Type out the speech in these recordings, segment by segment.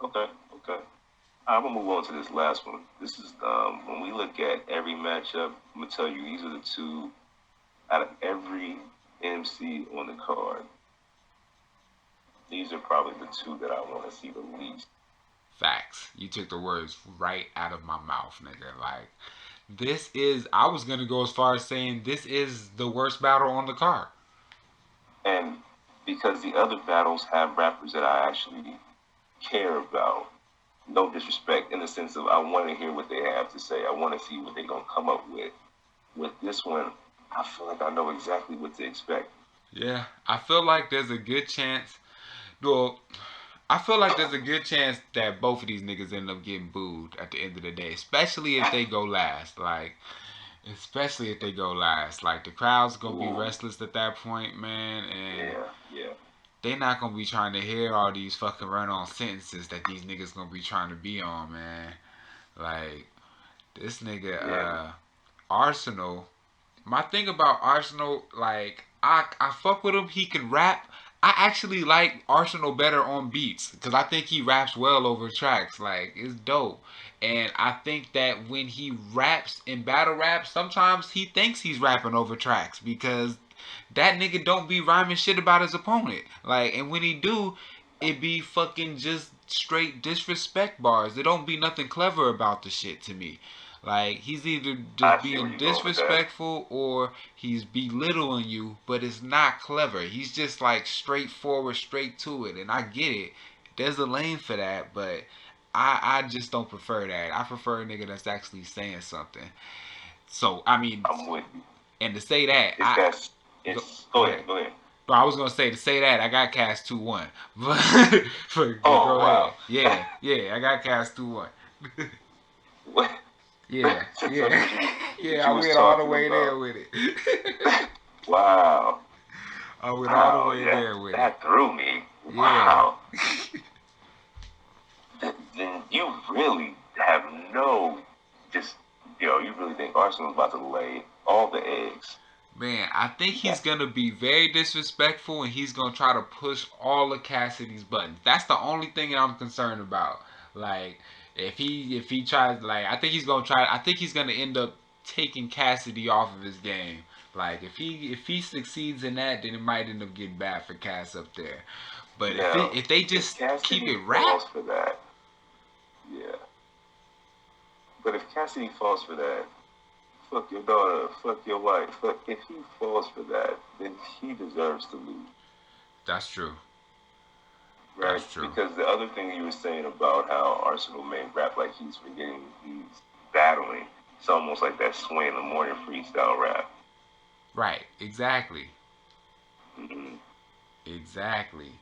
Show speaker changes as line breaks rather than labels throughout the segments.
Okay. Okay. I'm gonna move on to this last one. This is when we look at every matchup. I'm gonna tell you these are the two out of every MC on the card. These are probably the two that I want to see the least.
Facts. You took the words right out of my mouth, nigga. Like, this is, I was gonna go as far as saying this is the worst battle on the card.
And because the other battles have rappers that I actually care about. No disrespect in the sense of I want to hear what they have to say. I want to see what they're gonna come up with. With this one, I feel like I know exactly what to expect.
Yeah, I feel like there's a good chance. Well, I feel like there's a good chance that both of these niggas end up getting booed at the end of the day, especially if they go last. Like, especially if they go last. Like, the crowd's gonna be
Ooh,
restless at that point, man, and
yeah, yeah,
they not gonna be trying to hear all these fucking run-on sentences that these niggas gonna be trying to be on, man. Like, this nigga,
yeah.
Arsonal. My thing about Arsonal, like, I fuck with him. He can rap. I actually like Arsonal better on beats because I think he raps well over tracks. Like, it's dope. And I think that when he raps in battle rap, sometimes he thinks he's rapping over tracks because that nigga don't be rhyming shit about his opponent. Like, and when he do, it be fucking just straight disrespect bars. There don't be nothing clever about the shit to me. Like, he's either just
I see where
being
you're going with that.
disrespectful or he's belittling you, but it's not clever. He's just like straightforward, straight to it. And I get it. There's a lane for that, but I just don't prefer that. I prefer a nigga that's actually saying something. So, I mean,
I'm with you.
and to say that,
It's that.
go,
It's
go
go
ahead.
ahead. Go ahead.
No, I was gonna say to say that I got cast 2-1, but
Oh
go
wow.
ahead. Yeah, yeah, I got cast 2-1.
What?
Yeah,
So
yeah,
that
yeah.
you
I
was
went all the
talking
way there
about?
with it.
Wow.
I went all the
Wow.
way
Yeah.
there with it.
That threw me.
Yeah,
Wow. Then you really have no just you really think Arsenal's about to lay all the eggs.
man. I think he's
That
gonna be very disrespectful and he's gonna try to push all of Cassidy's buttons. That's the only thing that I'm concerned about. Like, if he tries, like, I think he's gonna try. I think he's gonna end up taking Cassidy off of his game. Like, if he succeeds in that, then it might end up getting bad for Cass up there. But
now,
if they
if
just keep
Cassidy
it rap,
falls for that, yeah. But if Cassidy falls for that, fuck your daughter, fuck your wife, fuck if he falls for that, then he deserves to lose.
that's true.
Right?
That's true.
Because the other thing you were saying about how Arsenal made rap like he's forgetting he's battling. It's almost like that Sway in the Morning freestyle rap.
Right. Exactly.
Mm-hmm.
Exactly.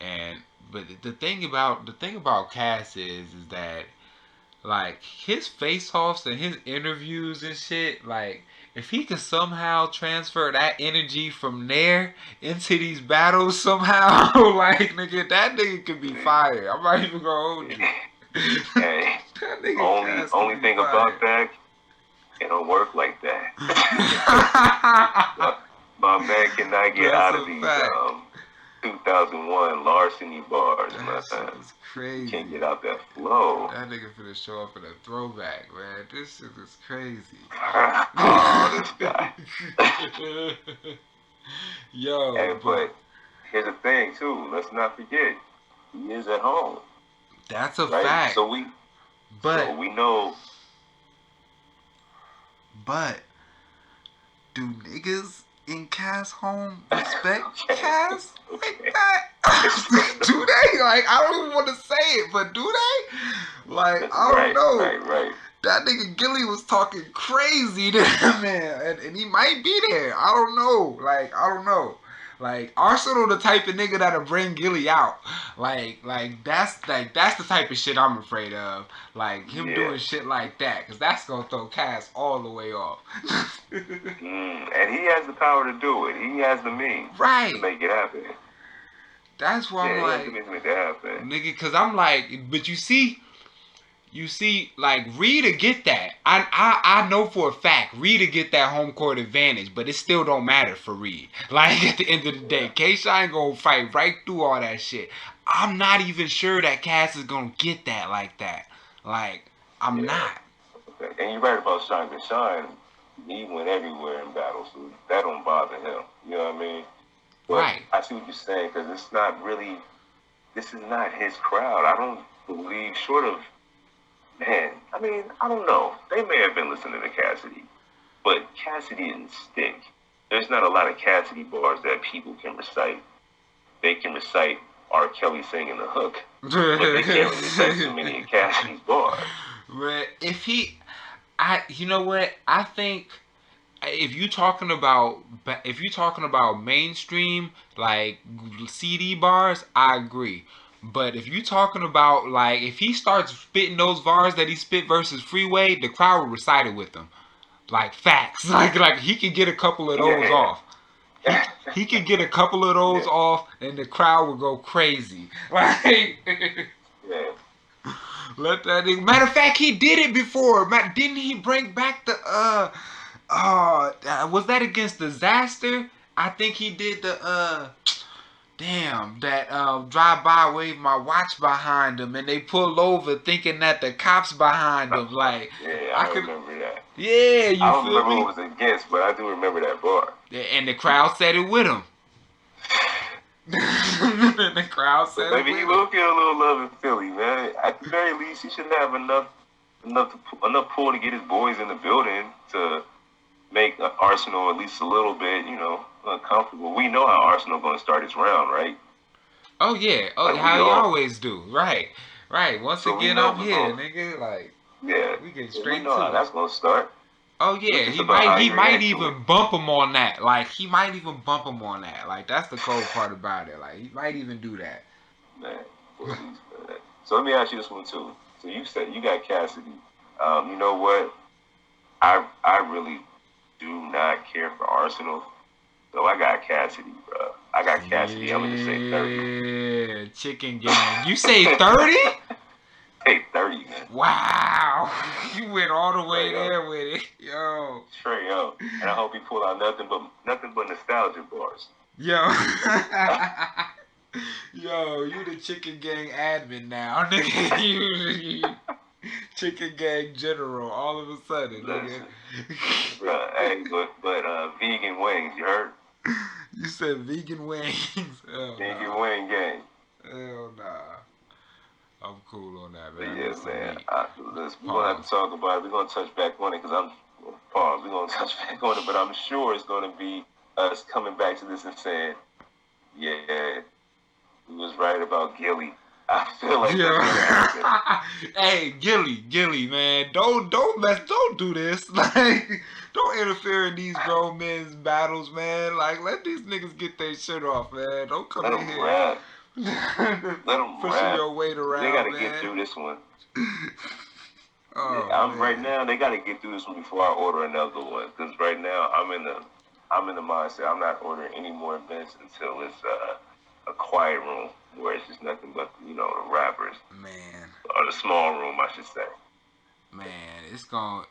And but the thing about Cass is that, like, his face offs and his interviews and shit, like, if he could somehow transfer that energy from there into these battles somehow, like, nigga, that nigga could be fire. I'm not even gonna hold you.
Hey,
That nigga
only
Cass could
only
be
thing
fire.
about that, it'll work like that. my, my man cannot get
That's
out of
a
these
fact.
2001 larceny bars,
That
man.
shit is
He can't
crazy.
get out that flow.
That nigga finna show up in a throwback, man. This shit is crazy.
Oh, this guy.
Yo,
And
but
but here's the thing too. Let's not forget he is at home,
that's a
right?
fact.
So
But
we know.
but do niggas in Cass home respect
Okay,
Cass like
okay.
that? Do they? Like, I don't even want to say it, but do they? Like, I don't
Right,
know.
right, right.
That nigga Gilly was talking crazy to that man, and he might be there. I don't know. Like, I don't know. Like, Arsenal the type of nigga that'll bring Gilly out. That's the type of shit I'm afraid of. Like, him
Yeah.
doing shit like that, cause that's gonna throw Cass all the way off.
And he has the power to do it. He has the means to
Right.
make it happen.
That's why I'm
Yeah, he has the
like,
means to make it happen.
nigga, cause I'm like, but you see, like, Reed'll get that. I know for a fact Reed'll get that home court advantage, but it still don't matter for Reed. Like, at the end of the day,
Yeah.
K-Shine gonna fight right through all that shit. I'm not even sure that Cass is gonna get that like that. Like, I'm
Yeah.
not.
Okay. And you're right about Sean, because Sean, he went everywhere in battle, so that don't bother him. You know what I mean? But
Right.
I see what you're saying, because it's not really, this is not his crowd. I don't believe, short of, man, I mean, I don't know. They may have been listening to Cassidy, but Cassidy didn't stick. There's not a lot of Cassidy bars that people can recite. They can recite R. Kelly singing the hook, but they can't really recite too many of Cassidy's bars.
But you know what? I think if you talking about mainstream like CD bars, I agree. But if you talking about like if he starts spitting those bars that he spit versus Freeway, the crowd will recite it with him. Like facts. Like he could get a couple of those
Yeah.
off. He could get a couple of those
Yeah.
off and the crowd would go crazy. Like
Yeah.
let that matter of fact, he did it before. Didn't he bring back the was that against Disaster? I think he did the damn that drive by wave my watch behind him and they pull over thinking that the cops behind him. Like
Yeah,
I
I
could
remember that.
yeah,
I
you
don't
feel
remember who
me?
it was against, but I do remember that bar.
Yeah, and the crowd said it with him. The crowd
But
said it
maybe he
with
will
him.
get a little love in Philly, man. At the very least, he should have enough pull to get his boys in the building to make Arsenal at least a little bit, uncomfortable. We know how Arsenal going to start its round, right?
Oh yeah, oh
Like we
how he
all,
always do. Right, right. Once
so we
again,
know
I'm
we're
here,
going.
nigga. Like
Yeah,
we get
yeah, we
straight
know how
to it.
that's going to start.
Oh
It's
yeah,
just
he
about
might
how
he
you
might
react to it.
even bump him on that. Like he might even bump him on that. Like that's the cold part about it. Like he might even do that.
Man, please, man. So let me ask you this one too. So you said you got Cassidy. You know what? I really do not care for Arsenal. So I got Cassidy, bro. I got Cassidy. I'm gonna just say 30.
Yeah, chicken gang. You say 30?
Hey, 30, man.
Wow, you went all the way
Straight up.
there with it, yo,
Straight up. And I hope he pull out nothing but nostalgia bars.
yo. Yo, you the chicken gang admin now, nigga. You chicken gang general all of a sudden, nigga.
Listen, bro. Hey, but vegan wings, you heard?
You said vegan wings. Hell
Vegan
nah.
wing gang.
Hell nah. I'm cool on that,
But
man. I
yeah,
need some
man.
meat.
Listen, we're gonna have
Pause.
to talk about it. We're gonna touch back on it because pause. We're gonna touch back on it, but I'm sure it's gonna be us coming back to this and saying, yeah, we was right about Gilly. I feel like that's gonna happen.
Yeah. Hey, Gilly, man, don't don't do this. Like, don't interfere in these grown men's battles, man. Like, let these niggas get their shit off, man. Don't come
Let
in
them
here
rap. Let them
pushing
rap.
your weight
They
around,
gotta get
man.
through this one.
Oh
I'm right
man,
now. They gotta get through this one before I order another one. Because right now I'm in the mindset. I'm not ordering any more events until it's a quiet room where it's just nothing but the rappers
man,
or the small room, I should say.
man. It's gonna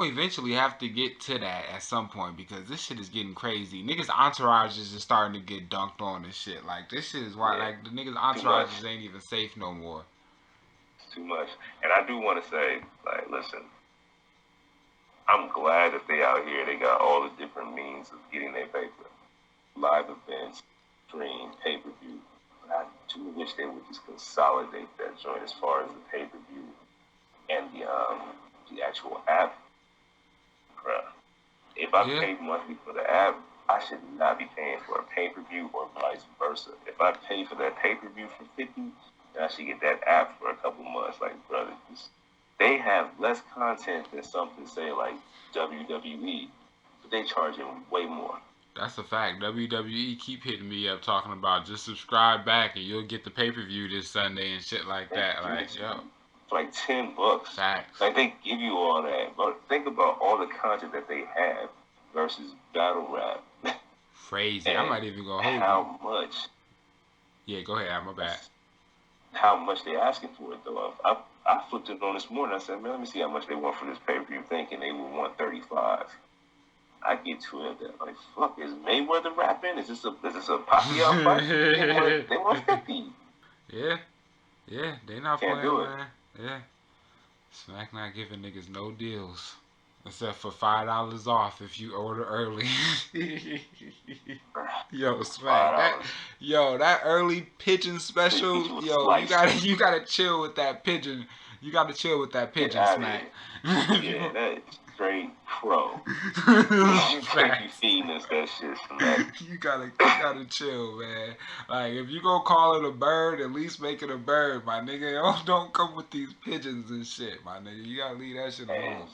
eventually have to get to that at some point because this shit is getting crazy. Niggas' entourages is starting to get dunked on and shit. Like this shit is why
Yeah,
like the niggas'
too much.
entourages ain't even safe no more.
It's too much. And I do want to say, like, listen, I'm glad that they out here. They got all the different means of getting their paper, live events, stream, pay per view. I do wish they would just consolidate that joint as far as the pay per view and the actual app. Bruh. If I
Yeah.
pay monthly for the app, I should not be paying for a pay per view or vice versa. If I pay for that pay per view for 50, then I should get that app for a couple months. Like, brother, they have less content than something say like WWE, but they charging way more.
That's a fact. WWE keep hitting me up talking about just subscribe back and you'll get the pay per view this Sunday and shit like
They
that.
give it
Like,
to
yo,
you for like $10.
facts.
Like they give you all that, but think about all the content that they have versus battle rap
Crazy. I'm
and
not even gonna hold you.
how much
Yeah, go ahead. I'm a bad.
how much they asking for it though. I flipped it on this morning. I said, man, let me see how much they want for this pay per view. Thinking they would want 35. I get to it like, fuck, is Mayweather rapping? Is this a Pacquiao fight? They want 50.
Yeah, yeah, they not
Can't
playing,
do it.
man. Yeah, Smack not giving niggas no deals. Except for $5 off if you order early. Yo,
Five
Smack,
dollars.
that early pigeon
They get
special,
you a
yo, you
slice.
gotta chill with that pigeon. You gotta chill with that
Get
pigeon,
out of
Smack.
here.
If you
Yeah,
go-
that is straight pro. You can't be
Facts.
feeding us that shit, Smack.
You gotta chill, man. Like if you gonna call it a bird, at least make it a bird, my nigga. Don't come with these pigeons and shit, my nigga. You gotta leave that shit
And
alone.